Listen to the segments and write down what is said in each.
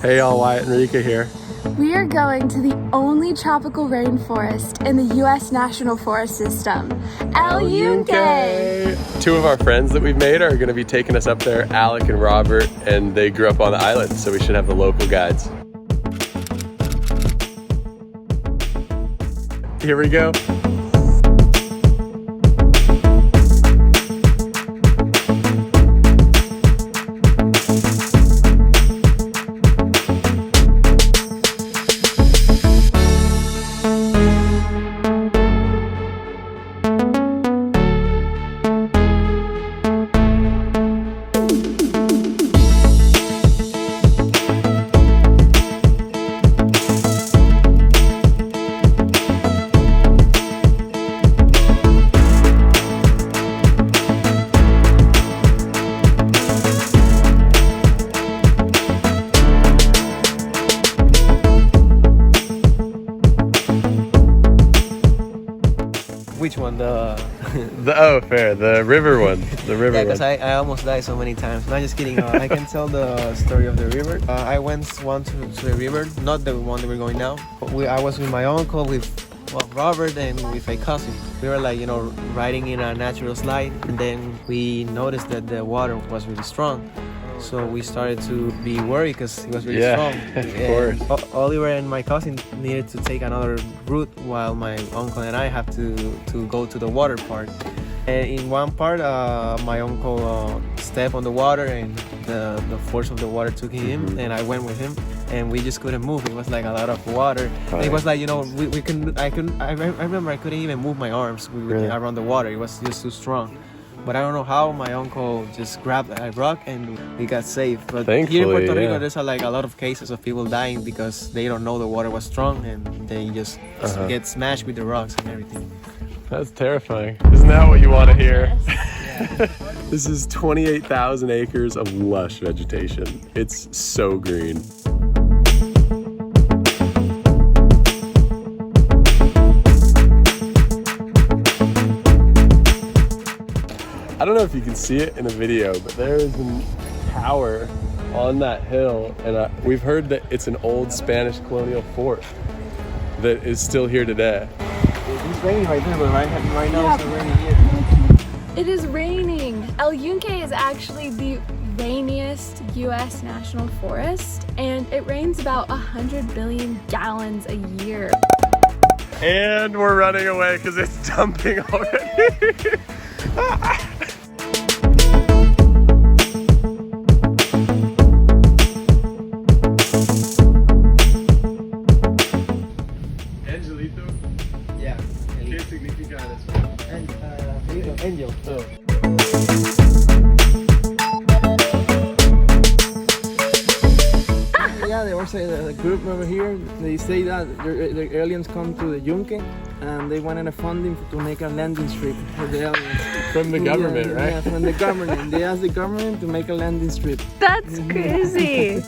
Hey y'all, Wyatt and Reyka here. We are going to the only tropical rainforest in the U.S. National Forest System, Yunque. Two of our friends that we've made are going to be taking us up there, Alec and Robert, and they grew up on the island, so we should have the local guides. Here we go. Which one? Fair, the river one. The river Yeah, because one. I almost died so many times. No, just kidding. I can tell the story of the river. I went once to the river, not the one that we're going now. I was with my uncle, with Robert, and with a cousin. We were like, riding in a natural slide, and then we noticed that the water was really strong. So we started to be worried because it was really strong. Of course. Oliver and my cousin needed to take another route while my uncle and I have to go to the water part. And in one part, my uncle stepped on the water and the force of the water took him, and I went with him, and we just couldn't move. It was like a lot of water. Right. It was like, I remember I couldn't even move my arms around the water. It was just too strong. But I don't know how my uncle just grabbed a rock and we got saved. But Thankfully, here in Puerto Rico, there's a lot of cases of people dying because they don't know the water was strong and they just get smashed with the rocks and everything. That's terrifying. Isn't that what you want to hear? This is 28,000 acres of lush vegetation. It's so green. I don't know if you can see it in a video, but there is a tower on that hill, and we've heard that it's an old Spanish colonial fort that is still here today. It's raining right there, but right now it's not raining here. It is raining. El Yunque is actually the rainiest U.S. National Forest, and it rains about 100 billion gallons a year. And we're running away because it's dumping already. Yeah. ¿Qué significa eso? Angel. Yeah, they also the group over here. They say that the aliens come to the Yunque and they wanted a funding to make a landing strip for the aliens. From the government, right? Yeah, from the government. They asked the government to make a landing strip. That's crazy.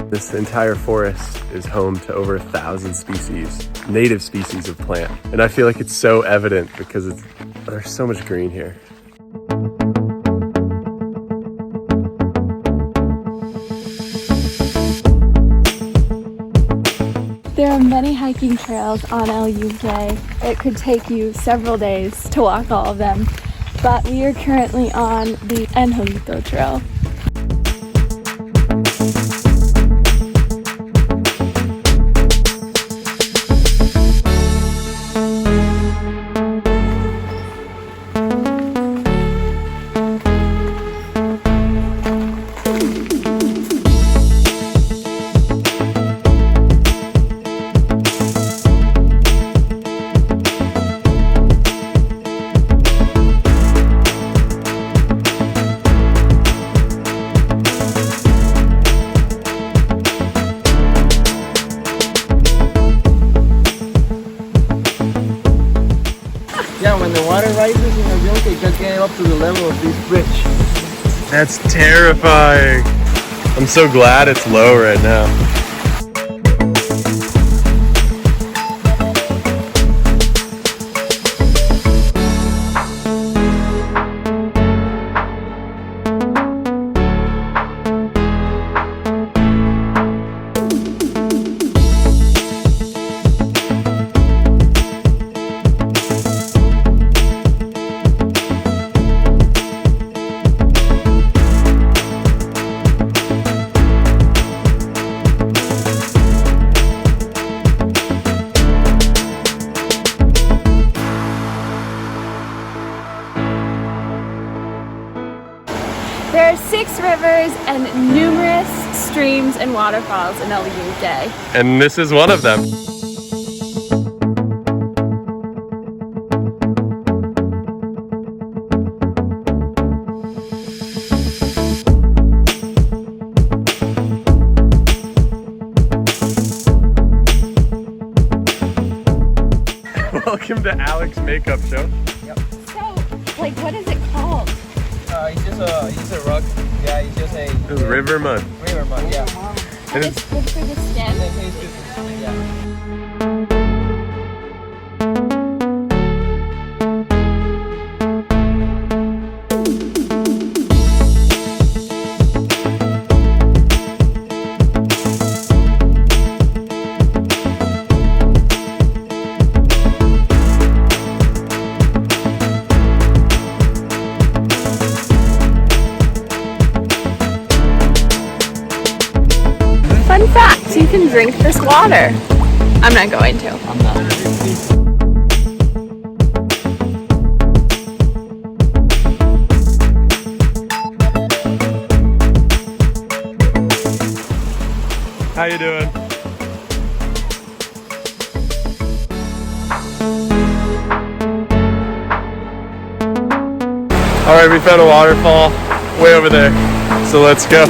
This entire forest is home to over 1,000 species, native species of plant. And I feel like it's so evident because there's so much green here. There are many hiking trails on El Yunque. It could take you several days to walk all of them, but we are currently on the Angelito Trail. Yeah, when the water rises in the Yunque, it just get up to the level of this bridge. That's terrifying. I'm so glad it's low right now. There are 6 rivers and numerous streams and waterfalls in El Yunque. And this is one of them. Welcome to Alex's makeup show. Yep. So, like, what is it called? It's just a rock. Yeah, it's just a This is river mud. river mud. Yeah. And it's good for the skin. And it tastes good. Yeah. Fun fact, you can drink this water. I'm not going to. I'm not. How you doing? All right, we found a waterfall way over there. So let's go.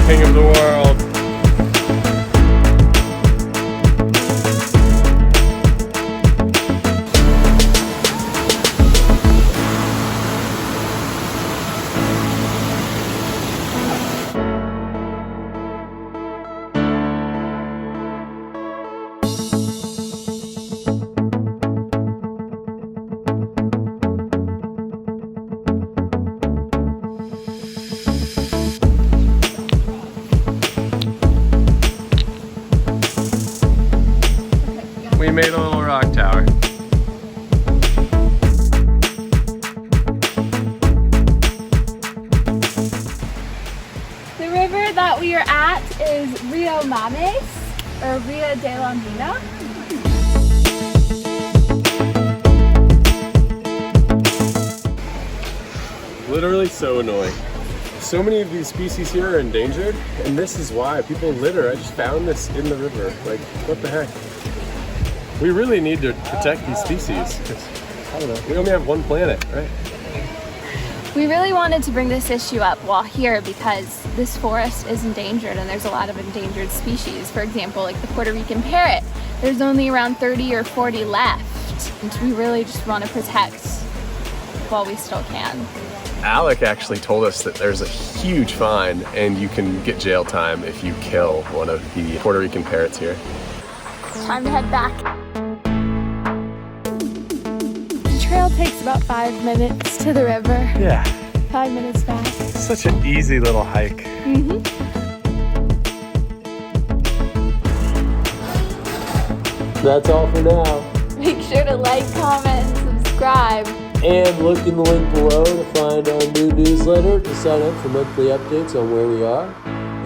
King of the world. We made a little rock tower. The river that we are at is Rio Mameyes, or Rio de la Mina. Literally so annoying. So many of these species here are endangered, and this is why people litter. I just found this in the river. Like, what the heck? We really need to protect these species, because, I don't know, we only have one planet, right? We really wanted to bring this issue up while here because this forest is endangered and there's a lot of endangered species. For example, like the Puerto Rican parrot. There's only around 30 or 40 left. And we really just want to protect while we still can. Alec actually told us that there's a huge fine and you can get jail time if you kill one of the Puerto Rican parrots here. Time to head back. The trail takes about 5 minutes to the river. Yeah. 5 minutes back. Such an easy little hike. That's all for now. Make sure to like, comment, and subscribe. And look in the link below to find our new newsletter to sign up for monthly updates on where we are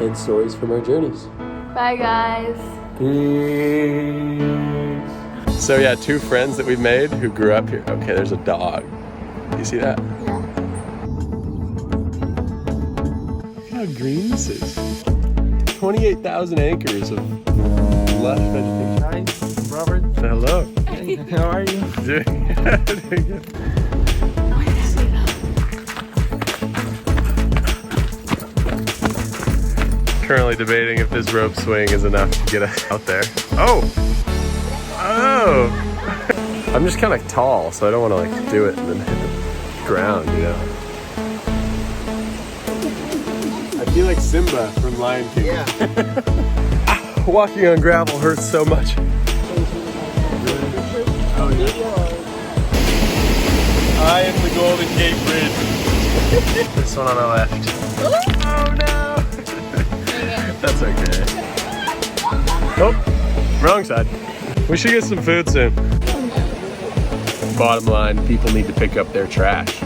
and stories from our journeys. Bye, guys. Peace. So yeah, 2 friends that we've made who grew up here. Okay, there's a dog. You see that? Yeah. Look how green this is. 28,000 acres of lush vegetation. Hi, Robert. Say hello. How are you? Doing good. Currently debating if this rope swing is enough to get us out there. Oh! Oh! I'm just kind of tall, so I don't want to like do it and then hit the ground, you know? I feel like Simba from Lion King. Yeah. Walking on gravel hurts so much. Oh, yeah. I am the Golden Gate Bridge. This one on our left. Oh no! That's okay. Oh, wrong side. We should get some food soon. Bottom line, people need to pick up their trash.